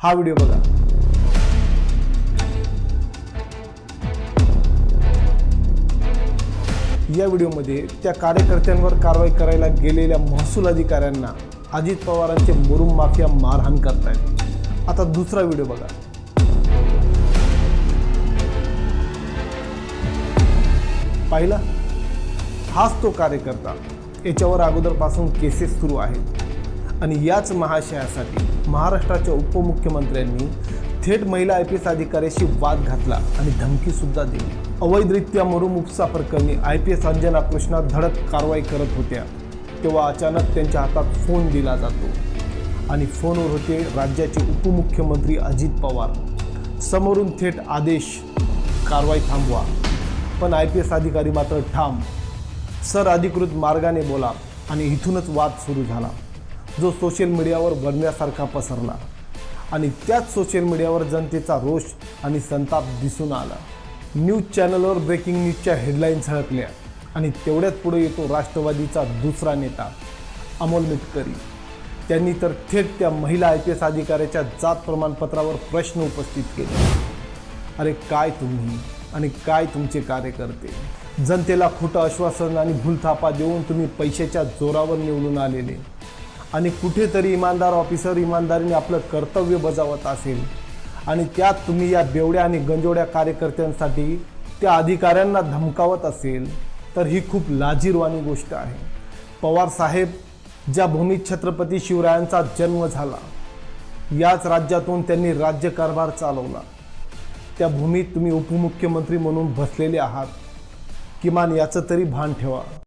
हा व्हिडिओ बघा। या व्हिडिओमध्ये त्या कार्यकर्त्यांवर कारवाई करायला गेलेल्या महसूल अधिकाऱ्यांना अजित पवारांचे मुरुम माफिया मारहाण करतायत। आता दुसरा व्हिडिओ बघा। पाहिला, हाच तो कार्यकर्ता, याच्यावर अगोदरपासून केसेस सुरू आहेत आणि याच महाशयासाठी महाराष्ट्राच्या उपमुख्यमंत्र्यांनी थेट महिला IPS अधिकाऱ्याशी वाद घातला आणि धमकी सुद्धा दिली। अवैधरित्या मुरुम उपसा प्रकरणी IPS अंजना कृष्णा धडक कारवाई करत होत्या तेव्हा अचानक त्यांच्या हातात फोन दिला जातो आणि फोनवर होते राज्याचे उपमुख्यमंत्री अजित पवार। समोरून थेट आदेश, कारवाई थांबवा, पण IPS अधिकारी मात्र ठाम, सर अधिकृत मार्गाने बोला, आणि इथूनच वाद सुरू झाला जो सोशल मीडियावर बनण्यासारखा पसरला आणि त्याच सोशल मीडियावर जनतेचा रोष आणि संताप दिसून आला। न्यूज चॅनलवर ब्रेकिंग न्यूजच्या हेडलाईन्स झळकल्या आणि तेवढ्यात पुढे येतो राष्ट्रवादीचा दुसरा नेता अमोल मिटकरी। त्यांनी तर थेट त्या महिला IPS अधिकाऱ्याच्या जात प्रमाणपत्रावर प्रश्न उपस्थित केले। अरे काय तुम्ही आणि काय तुमचे कार्यकर्ते, जनतेला खोटं आश्वासन आणि भूलथापा देऊन तुम्ही पैशाच्या जोरावर निवडून आलेले, आणि कुठेतरी इमानदार ऑफिसर इमानदारीने आपलं कर्तव्य बजावत असेल आणि त्यात तुम्ही या बेवड्या आणि गंजोड्या कार्यकर्त्यांसाठी त्या अधिकाऱ्यांना धमकावत असेल तर ही खूप लाजिरवाणी गोष्ट आहे। पवार साहेब, ज्या भूमीत छत्रपती शिवरायांचा जन्म झाला, याच राज्यातून त्यांनी राज्यकारभार चालवला, त्या भूमीत तुम्ही उपमुख्यमंत्री म्हणून बसलेले आहात, किमान याचं तरी भान ठेवा।